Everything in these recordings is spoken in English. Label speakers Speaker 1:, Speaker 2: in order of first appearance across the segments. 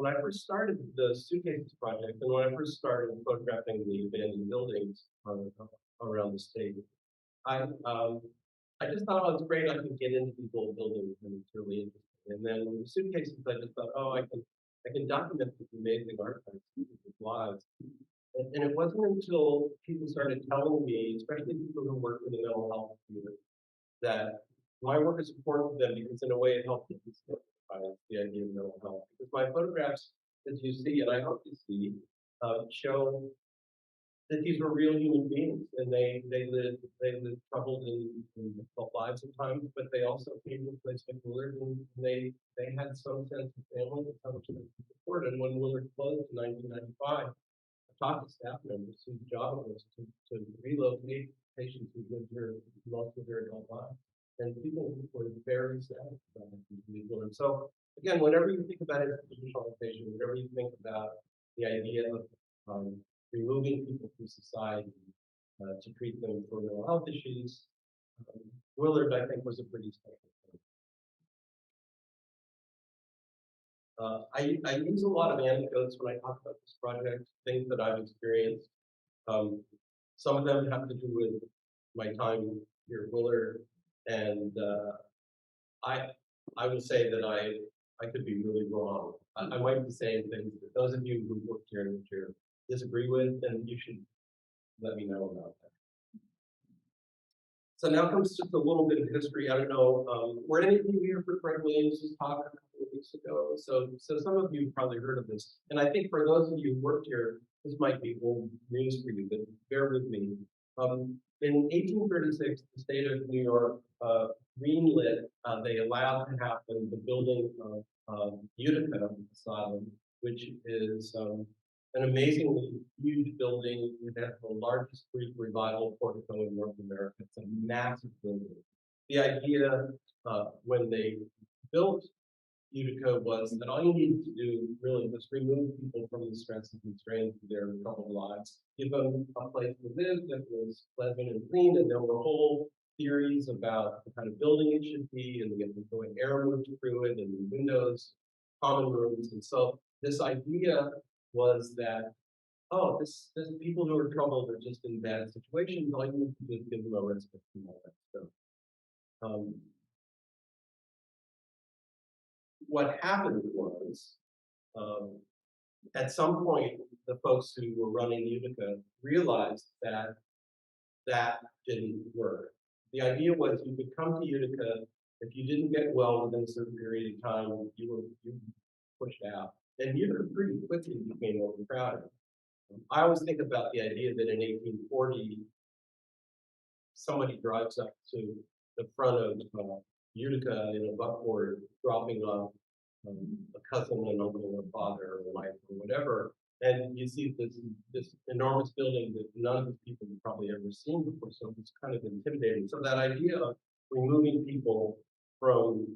Speaker 1: When I first started the Suitcases project, and when I first started photographing the abandoned buildings around the state, I um, I just thought, oh, it's great. I can get into these old buildings, and it's really interesting. And then with the Suitcases, I just thought, oh, I can document these amazing artifacts, people's lives. And it wasn't until people started telling me, especially people who work in the mental health field, that my work is important to them because in a way it helps them destigmatize the idea of mental health. Because my photographs, as you see, and I hope you see, show that these were real human beings and they lived troubled and difficult lives at times, but they also came to a place like Willard and they had some sense of family and some sense of support. And when Willard closed in 1995, I talked to staff members whose job it was to relocate patients who lived here most of their adult lives. And people were very sad about it. So again, whenever you think about institutionalization, whenever you think about the idea of um, removing people from society to treat them for mental health issues, um, Willard, I think, was a pretty special thing. I use a lot of anecdotes when I talk about this project, things that I've experienced. Um, some of them have to do with my time here at Willard, and I I will say that I could be really wrong. I might be saying things that those of you who worked here and here disagree with, then you should let me know about that. So now comes just a little bit of history. I don't know, were any of you here for Fred Williams' talk a couple of weeks ago? So some of you probably heard of this. And I think for those of you who worked here, this might be old news for you, but bear with me. In 1836, the state of New York greenlit, they allowed to happen the building of Utica Asylum, which is an amazingly huge building. It has the largest Greek revival portico in North America. It's a massive building. The idea when they built Utica was that all you needed to do really was remove people from the stress and constraints of their troubled lives, give them a place to live that was pleasant and clean, and there were whole theories about the kind of building it should be, and the way air moved through it, and windows, common rooms, and so this idea was that this people who are troubled are just in bad situations. All you need to do is give them a respite from all that stuff. Um, what happened was, um, at some point, the folks who were running Utica realized that that didn't work. The idea was you could come to Utica if you didn't get well within a certain period of time, you were pushed out, and Utica pretty quickly became overcrowded. I always think about the idea that in 1840, somebody drives up to the front of Utica in a buckboard, dropping off a cousin, an uncle, a father, a wife, or whatever, and you see this enormous building that none of these people have probably ever seen before, so it's kind of intimidating. So that idea of removing people from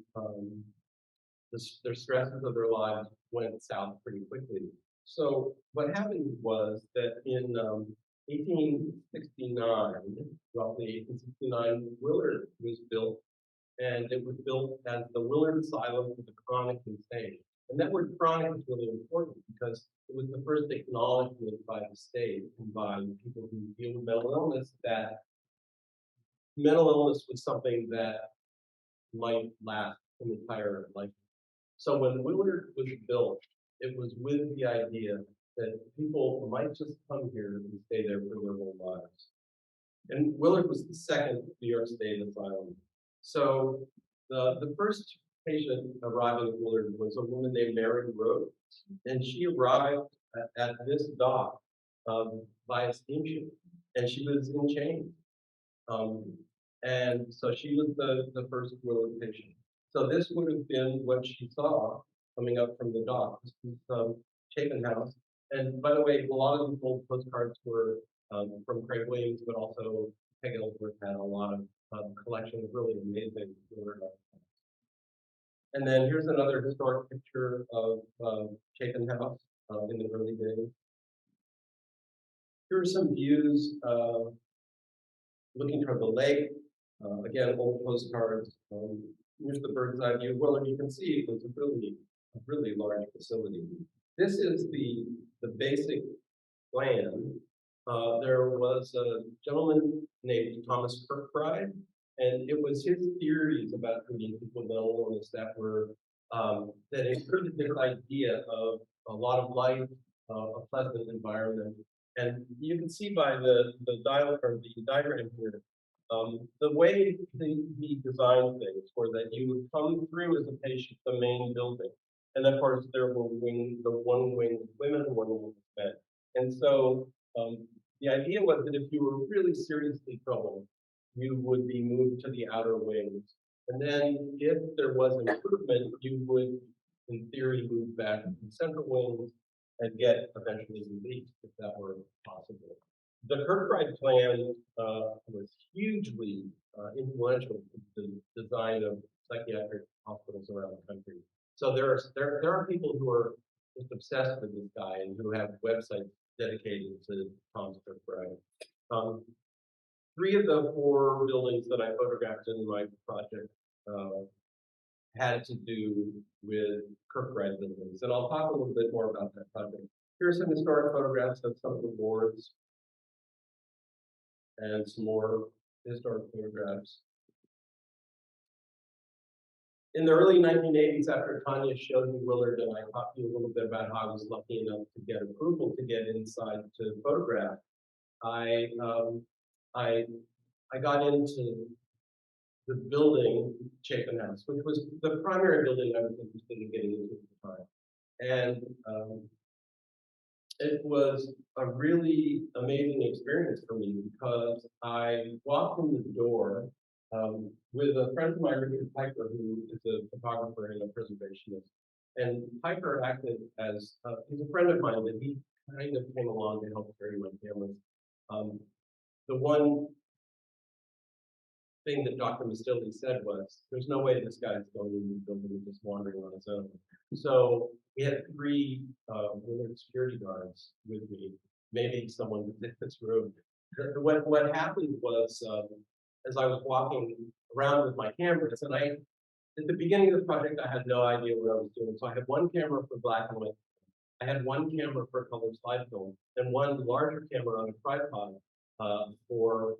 Speaker 1: their stresses of their lives went south pretty quickly. So what happened was that in 1869, roughly 1869, Willard was built, and it was built as the Willard Asylum for the Chronic Insane. And that word chronic is really important because it was the first acknowledgement by the state and by people who deal with mental illness that mental illness was something that might last an entire life. So when Willard was built, it was with the idea that people might just come here and stay there for their whole lives. And Willard was the second New York State asylum. So the first patient arriving at Willard was a woman named Mary Rhodes, and she arrived at this dock by a steamship, and she was in chains. Um, and so she was the first Willard patient. So this would have been what she saw coming up from the dock. This was Chapin House. And by the way, a lot of these old postcards were from Craig Williams, but also Peg Ellsworth had a lot of collection of really amazing Willard artifacts. And then here's another historic picture of Chapin House in the early days. Here are some views looking toward the lake. Again, old postcards. Here's the bird's eye view. Well, you can see it was a really really large facility. This is the basic plan. There was a gentleman named Thomas Kirkbride, and it was his theories about treating people with mental illness that included this idea of a lot of light, a pleasant environment. And you can see by the diagram here, the way he designed things were that you would come through as a patient the main building. And of course, there were the one wing with women, one wing with men. And so the idea was that if you were really seriously troubled, you would be moved to the outer wings. And then if there was improvement, you would, in theory, move back to the central wings and get eventually released if that were possible. The Kirkbride plan was hugely influential in the design of psychiatric hospitals around the country. So there are people who are just obsessed with this guy and who have websites dedicated to Thomas Kirkbride. Three of the four buildings that I photographed in my project had to do with Kirkbride buildings, and I'll talk a little bit more about that project. Here are some historic photographs of some of the wards, and some more historic photographs. In the early 1980s, after Tanya showed me Willard, and I talked to you a little bit about how I was lucky enough to get approval to get inside to photograph, I got into the building, Chapin House, which was the primary building I was interested in getting into at the time. And it was a really amazing experience for me because I walked in the door with a friend of mine, Richard Piper, who is a photographer and a preservationist. And Piper acted as, he's a friend of mine, that he kind of came along to help carry my cameras. The one thing that Dr. Mastilli said was, there's no way this guy's going in the building just wandering on his own. So we had three Willard security guards with me, maybe someone in this room. What happened was, as I was walking around with my cameras, and at the beginning of the project, I had no idea what I was doing. So I had one camera for black and white. I had one camera for color slide film, and one larger camera on a tripod for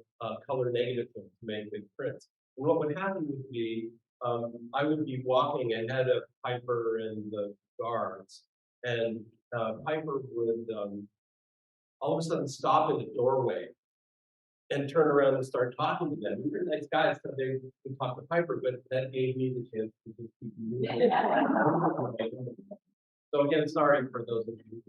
Speaker 1: color negative film to make big prints. And what would happen would be, I would be walking ahead of Piper and the guards, and Piper would all of a sudden stop in the doorway and turn around and start talking to them. They're nice guys, so they could talk to Piper, but that gave me the chance to just keep moving. So again, sorry for those of you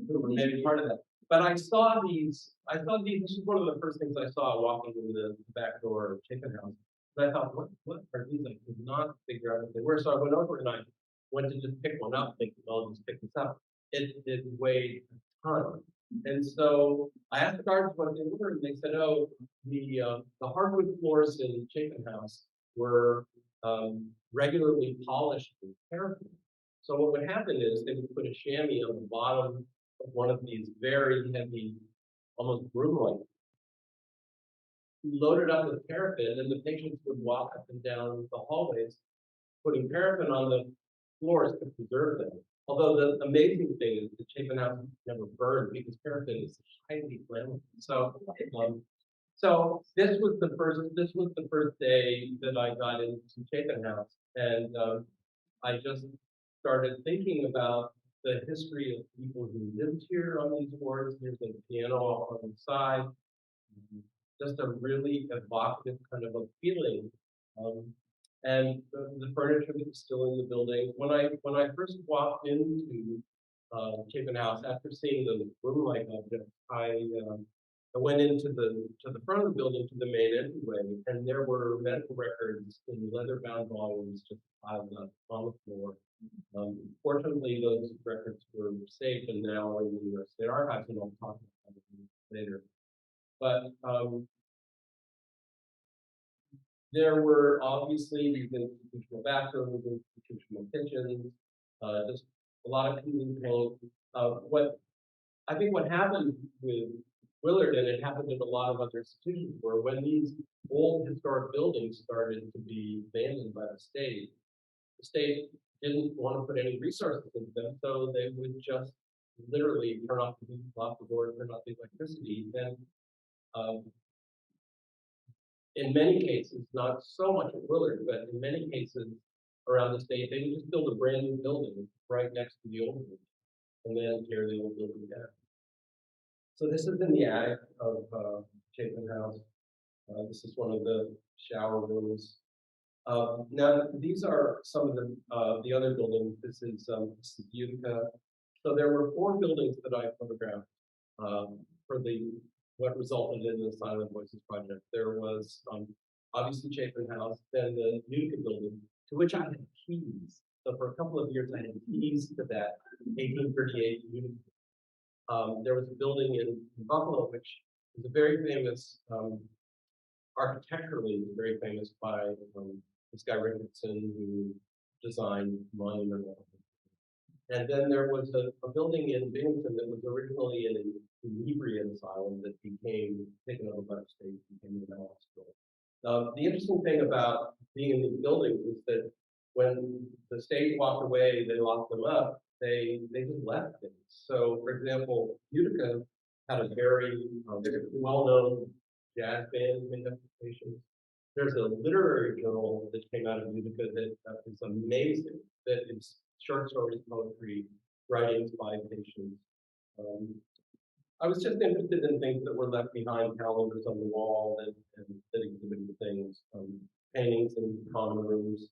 Speaker 1: who were maybe part of that. But I saw these, this is one of the first things I saw walking in the back door of Chapin House. And I thought, what are these? I could not figure out what they were. So I went over and I went to just pick one up, thinking, I'll just pick this up. It weighed a ton. And so I asked the guards what they were, and they said, oh, the hardwood floors in Chapin House were regularly polished with paraffin. So what would happen is they would put a chamois on the bottom of one of these very heavy, almost broom-like, loaded up with paraffin, and the patients would walk up and down the hallways, putting paraffin on the floors to preserve them. Although the amazing thing is the Chapin House never burned because paraffin is highly flammable. So this was the first day that I got into Chapin House, and I just started thinking about the history of people who lived here on these wards. Here's a piano off on the side, just a really evocative kind of a feeling. And the furniture was still in the building. When I first walked into Chapin House, after seeing those room-like objects, I went into the front of the building to the main entryway, and there were medical records in leather-bound volumes just piled up on the floor. Fortunately, those records were safe and now are in the New York State Archives, and I'll talk about it later. But there were obviously these institutional bathrooms, institutional kitchens, just a lot of cleaning paint. What happened with Willard, and it happened in a lot of other institutions, were when these old historic buildings started to be abandoned by the state, the state didn't want to put any resources into them, so they would just literally turn off the heat, lock the door, turn off the electricity, and um, in many cases, not so much at Willard, but in many cases around the state, they would just build a brand new building right next to the old one, and then tear the old building down. So this is in the attic of Chapin House. This is one of the shower rooms. Now, these are some of the other buildings. This is Utica. So there were 4 buildings that I photographed for what resulted in the Silent Voices project. There was obviously Chapin House, then the Utica building, to which I had keys. So for a couple of years, I had keys to that 1838 Utica. There was a building in Buffalo, which is a very famous, architecturally very famous by this guy Richardson, who designed Monument. And then there was a building in Binghamton that was originally an inebriate asylum that became taken over by the state, became a hospital. The interesting thing about being in these buildings is that when the state walked away, they locked them up, they just left things. So, for example, Utica had a very well-known jazz band made up patients. There's a literary journal that came out of Utica that is amazing, that is short stories, poetry, writings by patients. I was just interested in things that were left behind, calendars on the wall that exhibited things, paintings in common rooms,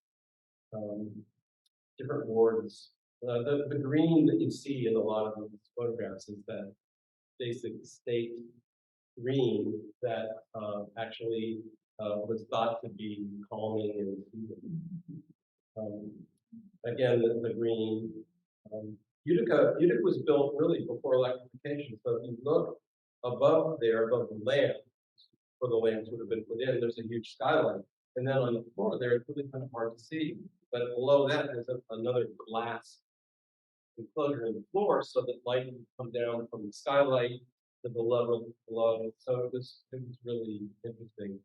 Speaker 1: different wards. The green that you see in a lot of these photographs is that basic state green that actually was thought to be calming and soothing. Again, the green. Utica was built really before electrification. So if you look above there, above the lamp, where the lamps would have been put in, there's a huge skylight. And then on the floor there, it's really kind of hard to see. But below that, there's another glass enclosure in the floor so that light would come down from the skylight to the level below. So it was really interesting.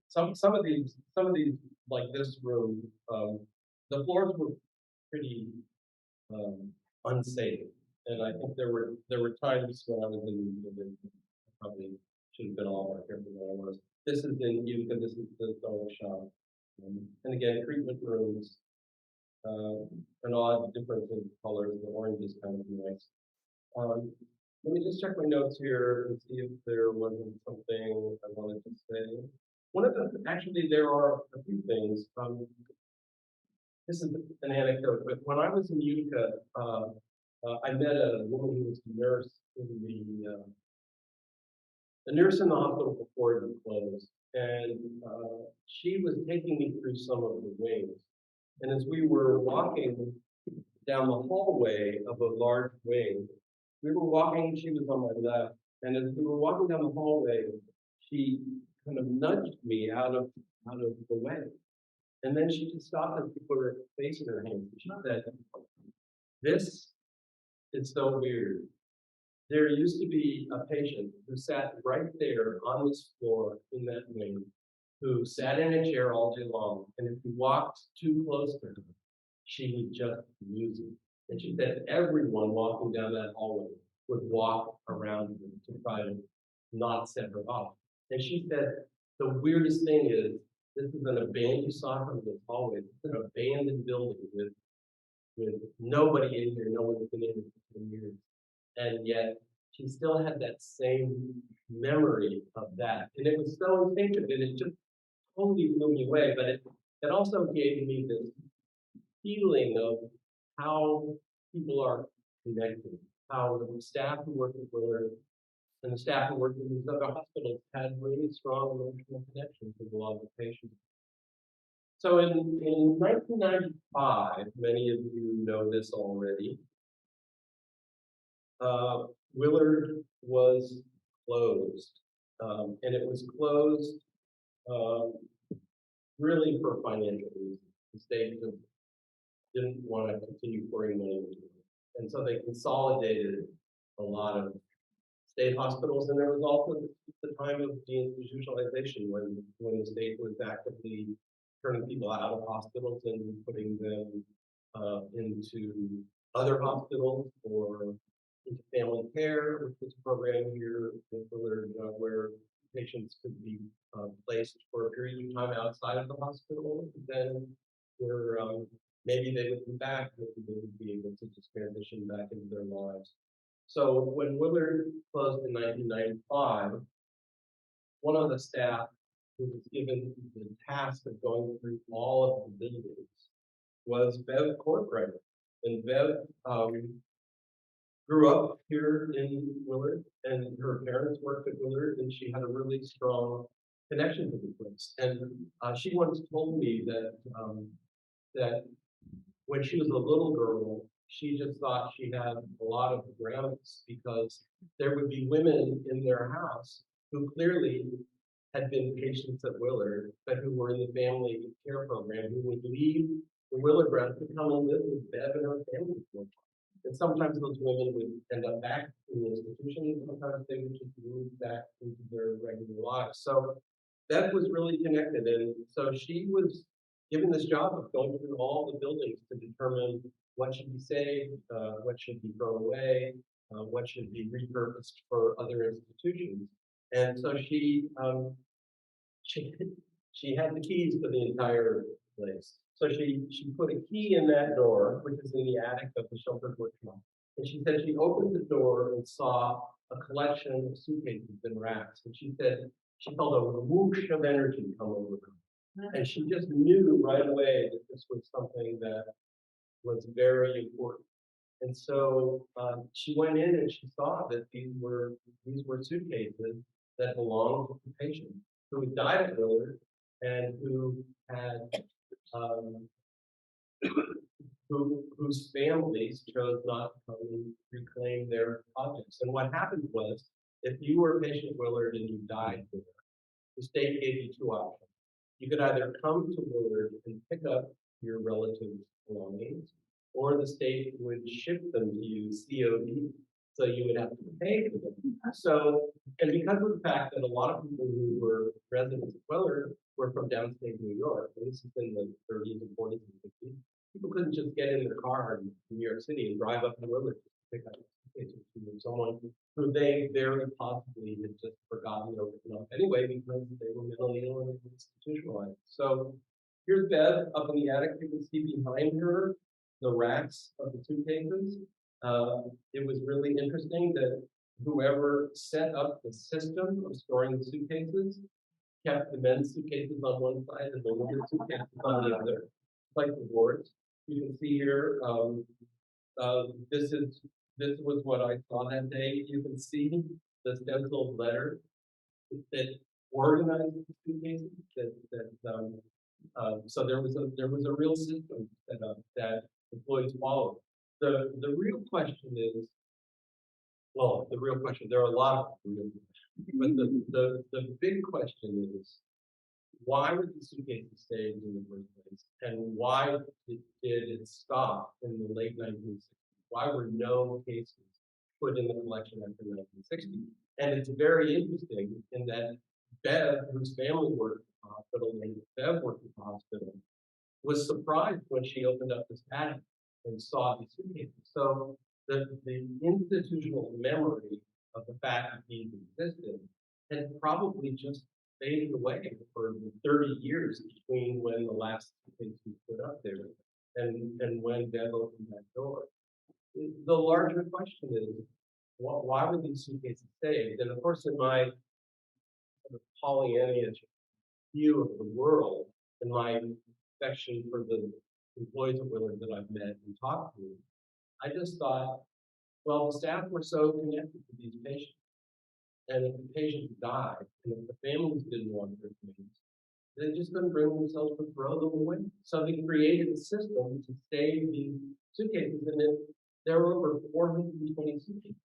Speaker 1: Some of these like this room, the floors were pretty unsafe, and I think there were times when I was in the probably should have been a lot more careful than I was. This is in Utica. This is the dog shop, and again treatment rooms. An odd difference in colors. The orange is kind of nice. Let me just check my notes here and see if there wasn't something I wanted to say. One of actually, there are a few things. This is an anecdote, but when I was in Utica, I met a woman who was a nurse in the nurse in the hospital before it closed, and she was taking me through some of the wings. And as we were walking down the hallway of a large wing, we were walking, she was on my left, and as we were walking down the hallway, she kind of nudged me out of the way. And then she just stopped and put her face in her hands. She said, "This is so weird. There used to be a patient who sat right there on this floor in that wing, who sat in a chair all day long, and if you walked too close to her, she would just lose it." And she said everyone walking down that hallway would walk around her to try to not set her off. And she said the weirdest thing is, this is an abandoned, you saw from this hallway, it's an abandoned building with nobody in here, no one's been in here for 10 years. And yet she still had that same memory of that. And it was so instinctive, and it just totally blew me away. But it also gave me this feeling of how people are connected, how the staff who work with Willard and the staff who work in these other hospitals had really strong emotional connections with a lot of the patients. So in 1995, many of you know this already, Willard was closed. And it was closed really for financial reasons. The state didn't want to continue pouring money into it. And so they consolidated a lot of state hospitals, and there was also the time of deinstitutionalization when the state was actively turning people out of hospitals and putting them into other hospitals or into family care, which was a program here in Willard where patients could be placed for a period of time outside of the hospital. Then where maybe they would come back, maybe they would be able to just transition back into their lives. So when Willard closed in 1995, one of the staff who was given the task of going through all of the buildings was Bev Corcoran. And Bev grew up here in Willard, and her parents worked at Willard, and she had a really strong connection to the place. And she once told me that when she was a little girl, she just thought she had a lot of grandmas because there would be women in their house who clearly had been patients at Willard, but who were in the family care program, who would leave the Willard grounds to come and live with Bev and her family for a while. And sometimes those women would end up back in the institution, and sometimes they would just move back into their regular lives. So Bev was really connected, and so she was given this job of going through all the buildings to determine what should be saved, what should be thrown away, what should be repurposed for other institutions. And so she she had the keys to the entire place. So she put a key in that door, which is in the attic of the sheltered workshop. And she said she opened the door and saw a collection of suitcases and racks. And she said she felt a whoosh of energy come over her. And she just knew right away that this was something that was very important. And so she went in and she saw that these were suitcases that belonged to the patient who had died at Willard and who had whose families chose not to come and reclaim their objects. And what happened was, if you were a patient at Willard and you died there, the state gave you two options. You could either come to Willard and pick up your relatives' belongings, or the state would ship them to you COD, so you would have to pay for them. So, and because of the fact that a lot of people who were residents of Willard were from downstate New York, and this is in the 30s and 40s and 50s, people couldn't just get in their car in New York City and drive up to Willard to pick up someone who they very possibly had just forgotten or written off anyway because they were mentally ill and institutionalized. So here's Bev up in the attic. You can see behind her the racks of the suitcases. It was really interesting that whoever set up the system of storing the suitcases kept the men's suitcases on one side and the women's suitcases on the other, like the boards. You can see here, this was what I saw that day. You can see the stenciled letter that organized the suitcases. So there was a real system set up that employees followed. The real question is, well, the real question. There are a lot of real questions, but the big question is, why were the suitcases saved in the first place, and why did it stop in the late 1960s? Why were no cases put in the collection after 1960? And it's very interesting in that Bev, whose family worked at the hospital, and Bev worked at the hospital, was surprised when she opened up this attic and saw these suitcases. So the institutional memory of the fact that these existed had probably just faded away for the 30 years between when the last suitcase was put up there and when Bev opened that door. The larger question is, why were these suitcases saved? And of course, in my sort of Pollyannish view of the world and my affection for the employees of Willard that I've met and talked to, I just thought, well, the staff were so connected to these patients. And if the patients died, and if the families didn't want their things, they just couldn't bring themselves to throw them away. So they created a system to save these suitcases, and then there were over 420 suitcases.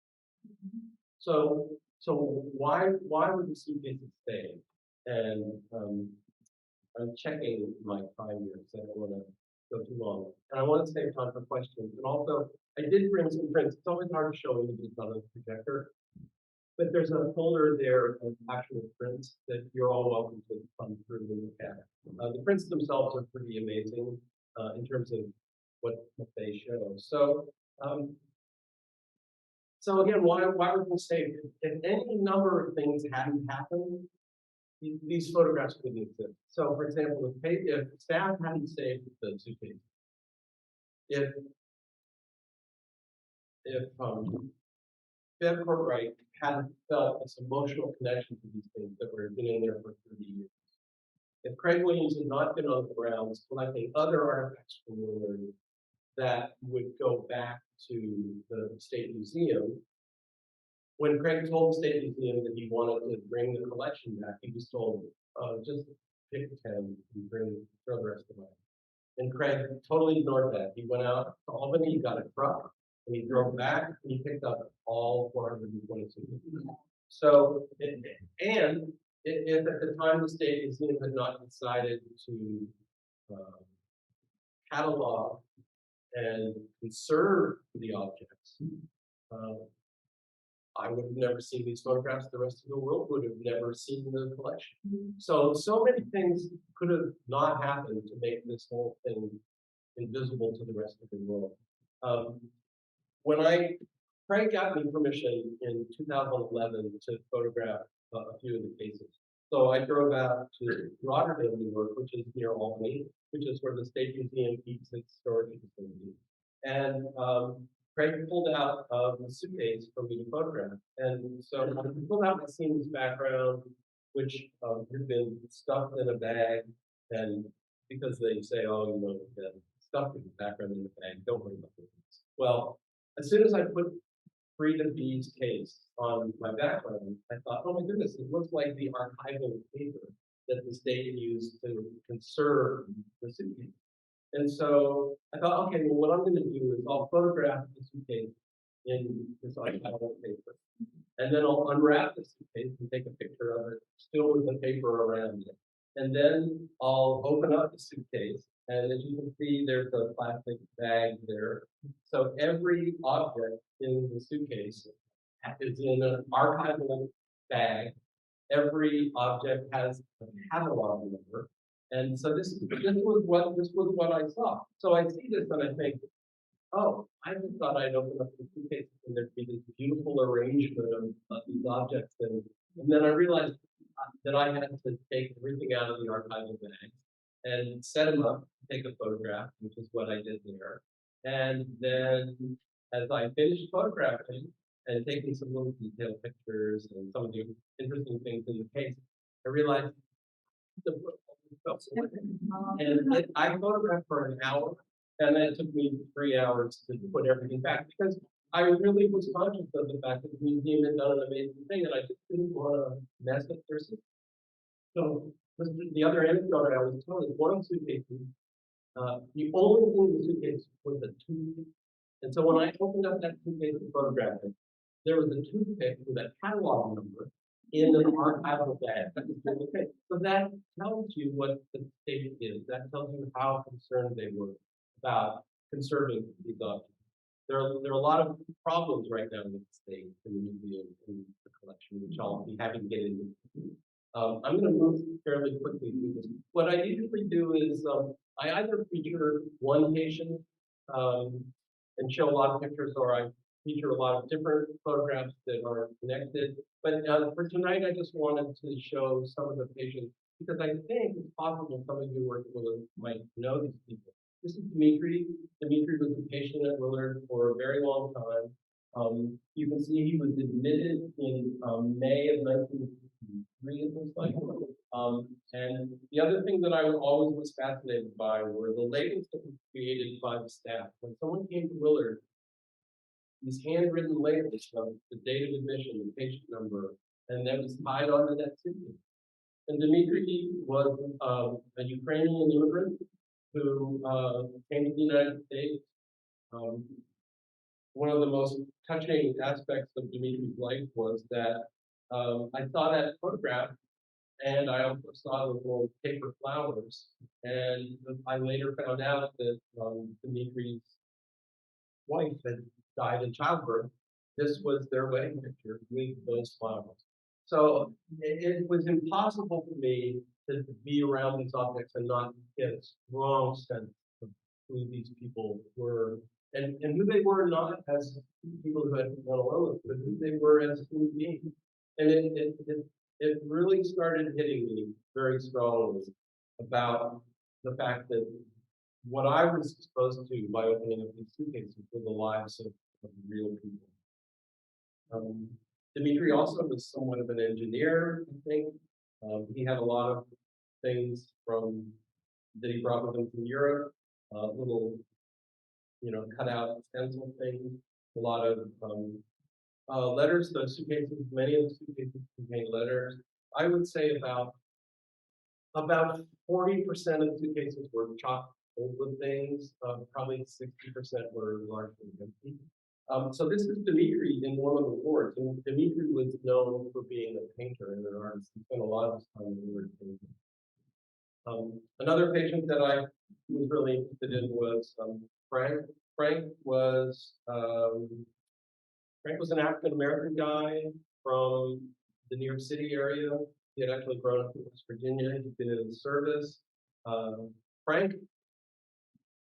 Speaker 1: So why were the suitcases saved? And I'm checking my time here, so I don't want to go too long. And I want to save time for questions. And also, I did bring some prints. It's always hard to show images on a projector. But there's a folder there of actual prints that you're all welcome to come through and look at. The prints themselves are pretty amazing in terms of what they show. Um, so again, why would we say if any number of things hadn't happened, these photographs wouldn't exist. So for example, if staff hadn't saved the suitcase, if Bev Courtright hadn't felt this emotional connection to these things that were been in there for 30 years, if Craig Williams had not been on the grounds collecting other artifacts from Willard that would go back to the State Museum, when Craig told the State Museum that he wanted to bring the collection back, he was told, just pick 10 and throw the rest away. And Craig totally ignored that. He went out to Albany, he got a truck, and he drove back, and he picked up all 422. So, if at the time the State Museum had not decided to catalog and conserve the objects, I would have never seen these photographs. The rest of the world would have never seen the collection. So many things could have not happened to make this whole thing invisible to the rest of the world. Craig got me permission in 2011 to photograph a few of the cases. So I drove out to Rotterdam, New York, which is near Albany, which is where the State Museum keeps its storage facility. And Craig pulled out the suitcase for me to photograph. And so he pulled out the scene's background, which had been stuffed in a bag. And because they say, oh, stuffed in the background in the bag, don't worry about it. Well, as soon as I put Frida B's case on my background, I thought, oh my goodness, it looks like the archival paper that the state used to conserve the suitcase. And so I thought, okay, well, what I'm going to do is I'll photograph the suitcase in this archival paper. And then I'll unwrap the suitcase and take a picture of it, still with the paper around it. And then I'll open up the suitcase. And as you can see, there's a plastic bag there. So every object in the suitcase is in an archival bag. Every object has a catalog number. And so this was what I saw. So I see this and I think, oh, I just thought I'd open up the suitcase and there'd be this beautiful arrangement of these objects. And then I realized that I had to take everything out of the archival bags and set them up, take a photograph, which is what I did there. And then as I finished photographing and taking some little detailed pictures and some of the interesting things in the case, I realized the and I photographed for an hour, and then it took me 3 hours to put everything back because I really was conscious of the fact that the museum had done an amazing thing, and I just didn't want to mess up their system. So the other anecdote I was told is one of the suitcases, the only thing in the suitcase was a toothpick. And so when I opened up that suitcase and photographed it, there was a toothpick with a catalog number in an archival bag. So that tells you what the state is. That tells you how concerned they were about conserving these objects. There are a lot of problems right now with the state and the museum and the collection, which I'll be happy to get into. I'm going to move fairly quickly through this. What I usually do is I either feature one patient and show a lot of pictures, or I feature a lot of different photographs that are connected. But for tonight, I just wanted to show some of the patients because I think it's possible some of you working with Willard might know these people. This is Dimitri. Dimitri was a patient at Willard for a very long time. You can see he was admitted in May of 1953, it looks like. And the other thing that I always was fascinated by were the labels that were created by the staff. When someone came to Willard, these handwritten labels of the date of admission, the patient number, and that was tied onto that suitcase. And Dmitry was a Ukrainian immigrant who came to the United States. One of the most touching aspects of Dmitry's life was that I saw that photograph, and I also saw the little paper flowers. And I later found out that Dmitry's wife had died in childbirth, this was their wedding picture with those flowers. So it was impossible for me to be around these objects and not get a strong sense of who these people were and who they were not as people who had mental illness, but who they were as human beings. And it really started hitting me very strongly about the fact that what I was exposed to by opening up these suitcases were the lives of real people. Dimitri also was somewhat of an engineer, I think. He had a lot of things that he brought with him from Europe, little, cut out stencil things, a lot of letters. Those suitcases, many of the suitcases contained letters. I would say about 40% of the suitcases were chock full with things. Probably 60% were largely empty. So this is Dimitri in one of the wards, and Dimitri was known for being a painter and an artist. He spent a lot of his time in Willard painting. Another patient that I was really interested in was Frank. Frank was an African American guy from the New York City area. He had actually grown up in West Virginia. He'd been in the service. Frank,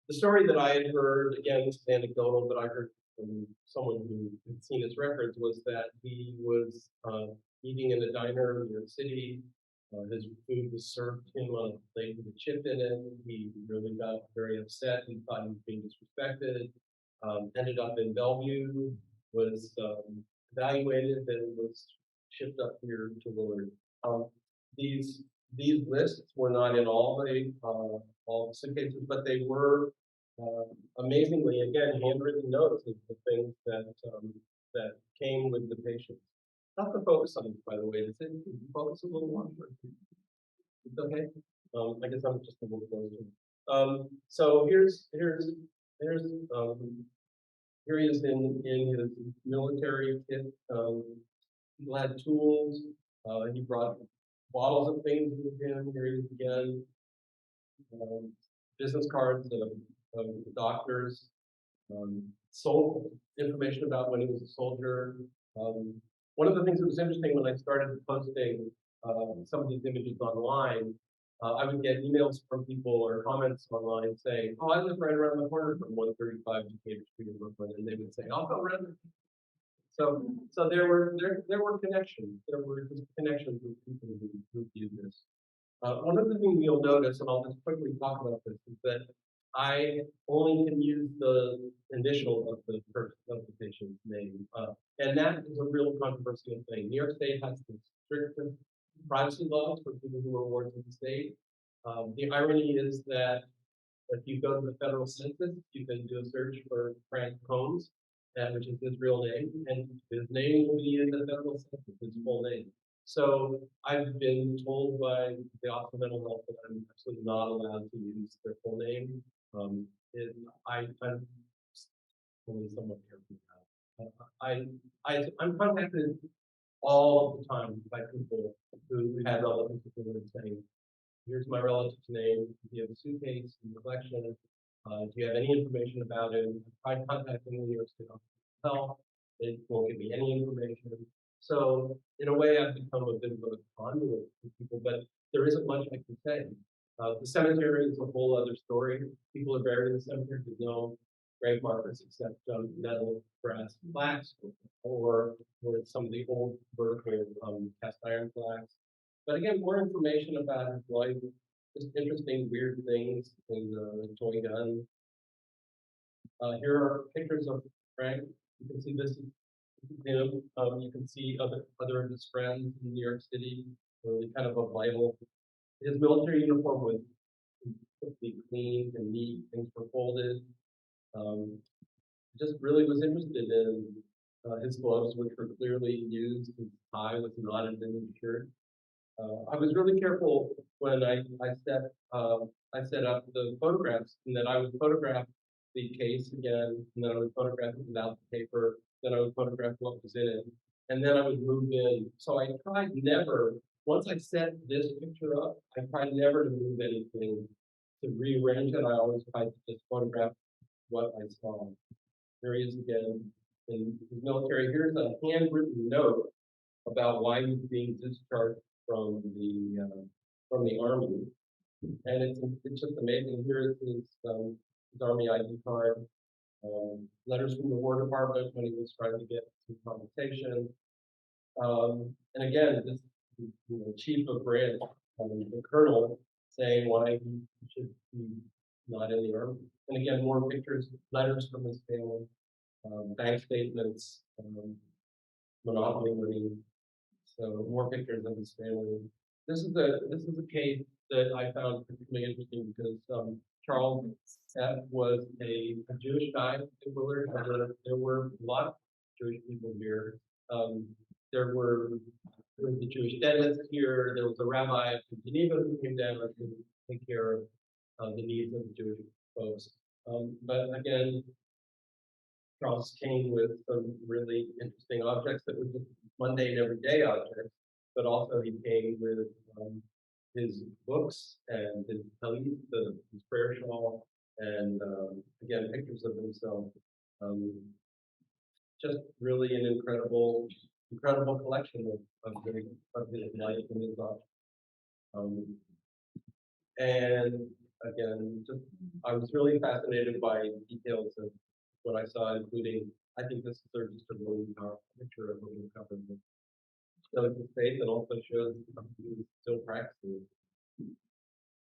Speaker 1: the story that I had heard, again, this is anecdotal, but I heard from someone who had seen his records, was that he was eating in a diner in New York City. His food was served to him on a plate with a chip in it. He really got very upset. He thought he was being disrespected. Ended up in Bellevue, was evaluated, and was shipped up here to Willard. These lists were not in all the suitcases, but they were amazingly, again, handwritten notes of the things that came with the patients. Not to focus on this, by the way. Is it focus a little longer? It's okay. I guess I'm just a little closer. So here he is in his military kit. He had tools. He brought bottles of things with him. Here he is again. Business cards of doctors. Sold information about when he was a soldier. One of the things that was interesting when I started posting some of these images online, I would get emails from people or comments online saying, "Oh, I live right around the corner from 135 Decatur Street in Brooklyn," and they would say, "I'll go around there." So there were connections. There were just connections with people who viewed this. One of the things you'll notice, and I'll just quickly talk about this, is that I only can use the initial of the patient's name, and that is a real controversial thing. New York State has the strictest privacy laws for people who are wards of the state. The irony is that if you go to the federal census, you can do a search for Frank Combs, which is his real name, and his name will be in the federal census, his full name. So I've been told by the Office of Mental Health that I'm absolutely not allowed to use their full name. I'm only somewhat careful about it. I'm contacted all of the time by people who had relatives who were saying, "Here's my relative's name. Do you have a suitcase in the collection? Do you have any information about it?" I tried contacting the New York State Office of Health. They won't give me any information. So in a way, I've become a bit of a conduit for people, but there isn't much I can say. The cemetery is a whole other story. People are buried in the cemetery with no grave markers except metal, brass plaques, or some of the old vertical cast iron plaques. But again, more information about his life, just interesting, weird things, and toy gun. Here are pictures of Frank. You can see this is him. You can see other of his friends in New York City. Really kind of a Bible. His military uniform was completely clean and neat. Things were folded. Just really was interested in his gloves, which were clearly used. His tie was not a vintage shirt. I was really careful when I set up the photographs, in that I would photograph the case again, and then I would photograph it without the paper, then I would photograph what was in it, and then I would move in. So I tried never, once I set this picture up, I tried never to move anything, to rearrange it. I always tried to just photograph what I saw. There he is again. in his military. Here's a handwritten note about why he's being discharged from the army, and it's just amazing. Here is his army ID card, letters from the War Department when he was trying to get some compensation, and again, this chief of branch, the colonel, saying why he should be not in the army. And again, more pictures, letters from his family, bank statements, monopoly money. So more pictures of his family. This is a case that I found particularly interesting because Charles F. was a Jewish guy in Willard. There were a lot of Jewish people here. Um, there was the Jewish dentist here. There was a rabbi from Geneva who came down to take care of the needs of the Jewish folks. But again, Charles came with some really interesting objects that were just mundane, everyday objects, but also he came with his books and his talit, his prayer shawl, and again, pictures of himself. Um, just really an incredible collection of his life and his thoughts. Um, and again, just I was really fascinated by details of what I saw, including I think this is just a really powerful picture of what we covered. Shows his faith and also shows he was still practicing.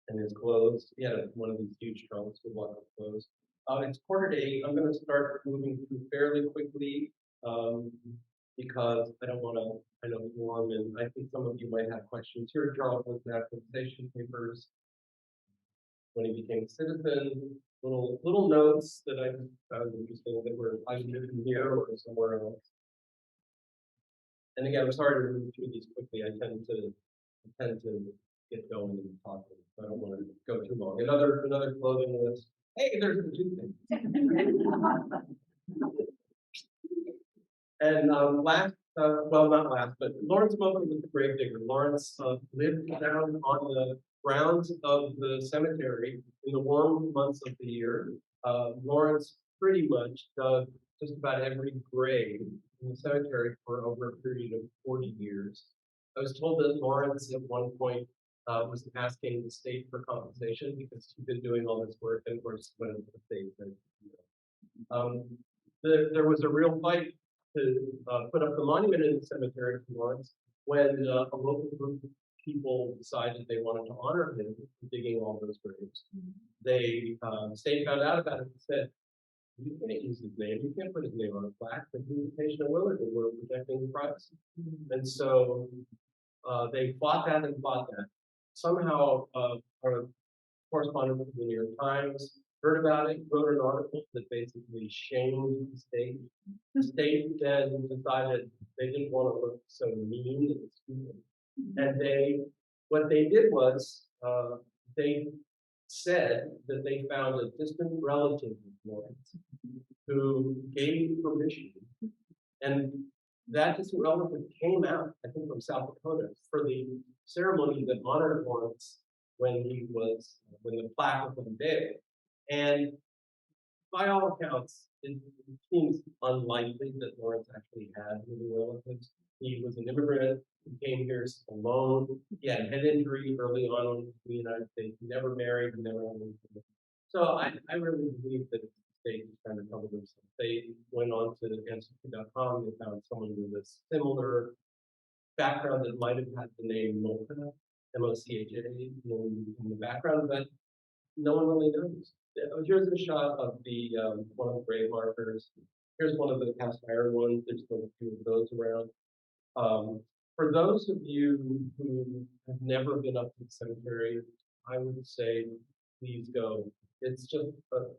Speaker 1: And his clothes, he had one of these huge trunks with lots of clothes. It's 7:45. I'm going to start moving through fairly quickly um, because I don't want to. I know it's warm, and I think some of you might have questions. Here, Charles was naturalization papers when he became a citizen. Little notes that I found interesting that were either written here or somewhere else. And again, I'm sorry to move through these quickly. I tend to get going and talking, so I don't want to go too long. Another clothing list. Hey, there's the toothpaste. And well, not last, but Lawrence Mosley was the grave digger. Lawrence lived down on the grounds of the cemetery in the warm months of the year. Lawrence pretty much dug just about every grave in the cemetery for over a period of 40 years. I was told that Lawrence at one point was asking the state for compensation because he'd been doing all this work, and of course, when the state said, there was a real fight to put up the monument in the cemetery to Lawrence when a local group of people decided they wanted to honor him for digging all those graves. They state found out about it and said, "You can't use his name. You can't put his name on a plaque. But he was a patient of Willard, and we're protecting privacy." And so they fought that and fought that. Somehow, our correspondent with the New York Times heard about it, wrote an article that basically shamed the state. The state then decided they didn't want to look so mean and stupid. And what they did was, they said that they found a distant relative of Lawrence who gave permission, and that distant relative came out, I think, from South Dakota for the ceremony that honored Lawrence when the plaque was unveiled. And by all accounts, it seems unlikely that Lawrence actually had living relatives. He was an immigrant. He came here alone. He had a head injury early on in the United States. He never married. He never had any children. So I really believe that the state is trying to cover themselves. They went on to Ancestry.com. They found someone with a similar background that might have had the name Mocha, M-O-C-H-A, in the background, but no one really knows. Here's a shot of the one of the grave markers. Here's one of the cast iron ones. There's still a few of those around. For those of you who have never been up to the cemetery, I would say please go. It's just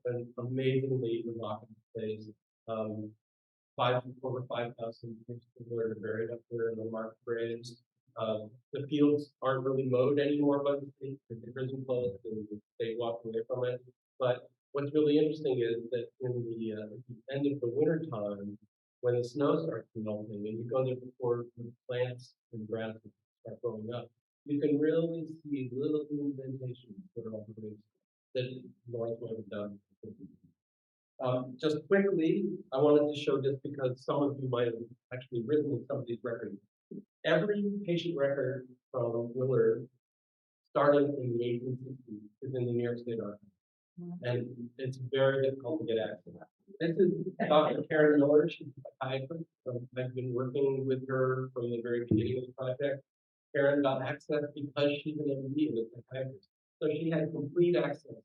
Speaker 1: an amazingly remarkable place. Over 5,000 people are buried up there in the marked graves. The fields aren't really mowed anymore by the state. The prison closed and the state walked away from it. But what's really interesting is that in the end of the winter time, when the snow starts melting and you go there before the plants and grass start growing up, you can really see little indentations that are on the graves that Lawrence might have done. Just quickly, I wanted to show this because some of you might have actually written some of these records. Every patient record from Willard, starting in the 1860s, is in the New York State Archives. And it's very difficult to get access. This is Dr. Karen Miller. She's a psychiatrist. I've been working with her from the very beginning of the project. Karen got access because she's an MD and a psychiatrist. So she had complete access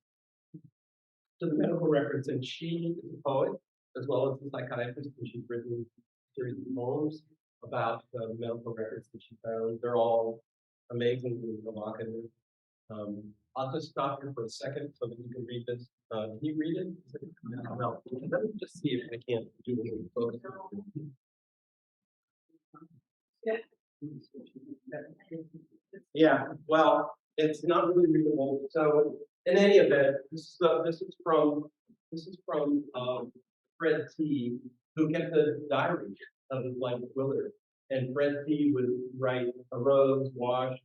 Speaker 1: to the medical records, and she is a poet as well as a psychiatrist, and she's written a series of poems about the medical records that she found. They're all amazingly evocative. I'll just stop here for a second so that you can read this. Can you read it? No. Let me just see if I can't do it. Yeah, well, it's not really readable. So in any event, this is from Fred T, who kept a diary of his life with Willard. And Fred T would write, arose, washed,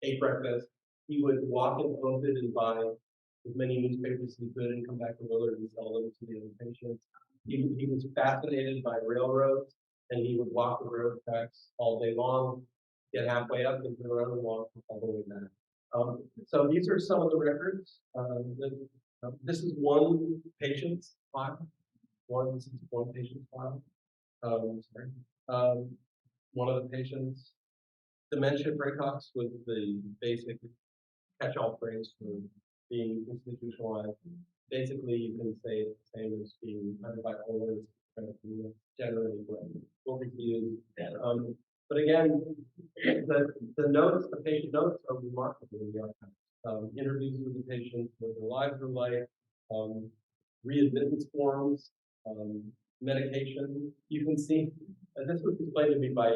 Speaker 1: ate breakfast. He would walk in Ovid and buy as many newspapers as he could and come back to Willard and sell them to the other patients. He was fascinated by railroads, and he would walk the railroad tracks all day long, get halfway up and turn around and walk all the way back. So these are some of the records. This is one patient's file. This is one patient's file. One of the patients, dementia praecox was the basic catch-all phrase for being institutionalized. Basically, you can say it's the same as being under bipolar, generally what we use. But again, the notes, the patient notes are remarkable in the archives. Interviews with the patient, what their lives were like, readmittance forms, medication. You can see, this was explained to me by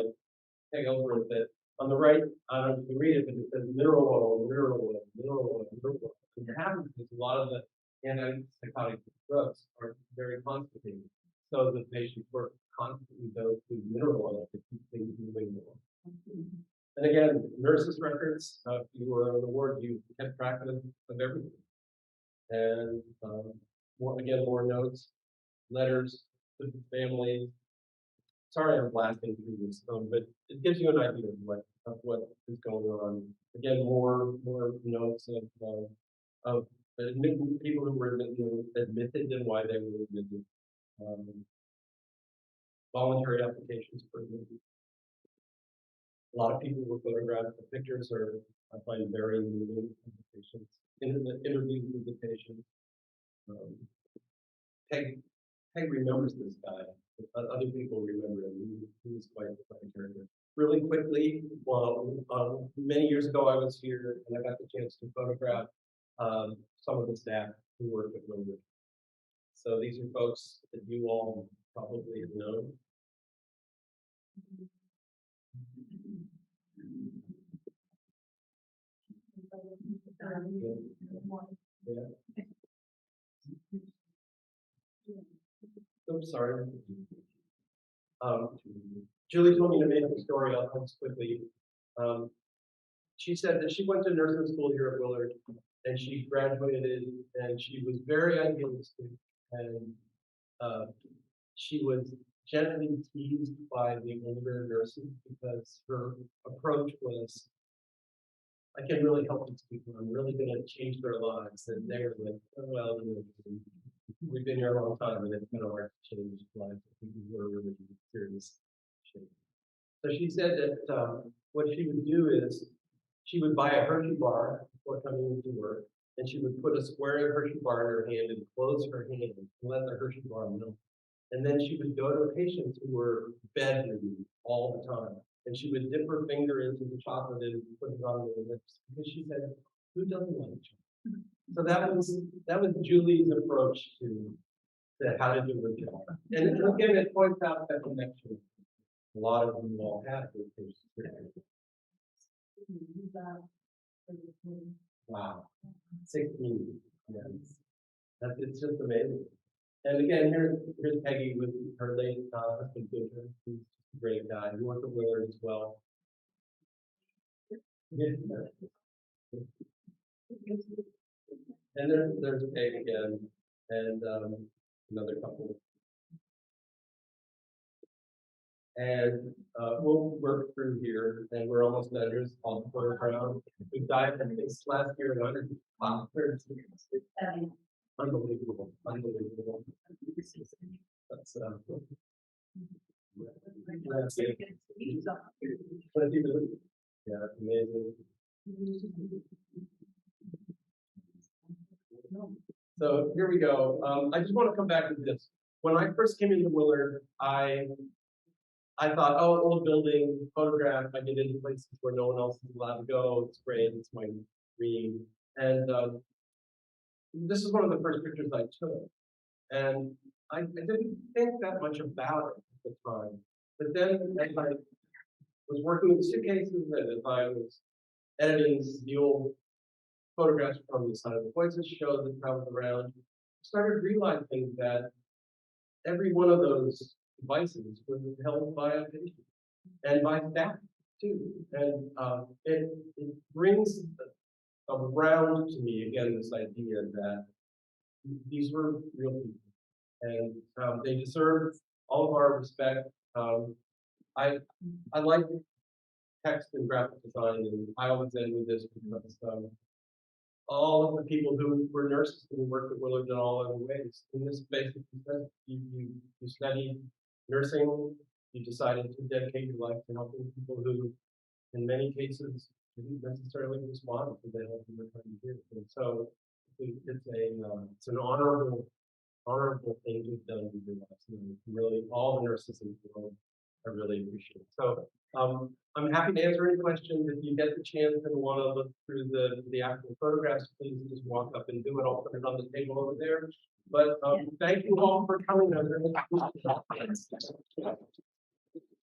Speaker 1: Peg Ellsworth, that on the right, I don't know if you can read it, but it says mineral oil, mineral oil, mineral oil, mineral oil. And what happens is a lot of the antipsychotic drugs are very constipating. So the patients were constantly dosed with mineral oil to keep things moving more. And again, nurses' records, if you were on the ward, you kept track of everything. And more notes, letters to the family. Sorry, I'm blasting through this, but it gives you an idea of what is going on. Again, more notes of people who were admitted and why they were admitted. Voluntary applications for admission. A lot of people were photographed. The pictures are, I find, very moving of the patients. Interviews with the patient. Peg remembers this guy. Other people remember him. He was quite a character. Really quickly, many years ago I was here and I got the chance to photograph some of the staff who worked at Willard. So these are folks that you all probably have known. Yeah. Oops, sorry. Julie told me an amazing story. I'll tell this quickly. She said that she went to nursing school here at Willard, and she graduated, and she was very idealistic, and she was gently teased by the older nurses because her approach was, I can really help these people. I'm really going to change their lives. And they were like, oh, well, we've been here a long time, and it's kind of hard to change lives of people who are really serious. So she said that what she would do is she would buy a Hershey bar before coming into work, and she would put a square of Hershey bar in her hand and close her hand and let the Hershey bar melt. And then she would go to patients who were bedridden all the time, and she would dip her finger into the chocolate and put it on their lips because she said, "Who doesn't like chocolate?" So that was Julie's approach to how to do her job. And again, it points out that connection a lot of you all have with patients. Wow, 16. Yes, it's just amazing. And again, here's Peggy with her late husband, Victor, who's a great guy. He worked at Willard as well. And there's Peg again. and another couple. And we'll work through here, and we're almost done. Here's all the photos around. We died, I think, last year in 100. Wow, unbelievable, unbelievable. That's that's it. Yeah, amazing. So here we go. I just want to come back to this. When I first came into Willard, I thought, oh, old building, photograph, I get into places where no one else is allowed to go. It's great, it's my dream. And this is one of the first pictures I took. And I didn't think that much about it at the time. But then as I was working with suitcases and as I was editing the old photographs from the side of the voices show that traveled around, I started realizing that every one of those devices was held by a patient and by staff too. And it brings around to me again this idea that these were real people and they deserve all of our respect. I like text and graphic design, and I always end with this because all of the people who were nurses who worked at Willard in all other ways. In this basically says you studied nursing, you decided to dedicate your life to helping people who, in many cases, didn't necessarily respond to the help you were trying to do. And so it's an honorable thing to have done with your lives. And really, all the nurses in the world, I really appreciate it. So I'm happy to answer any questions. If you get the chance and want to look through the actual photographs, please just walk up and do it. I'll put it on the table over there. But thank you all for coming. I really appreciate it.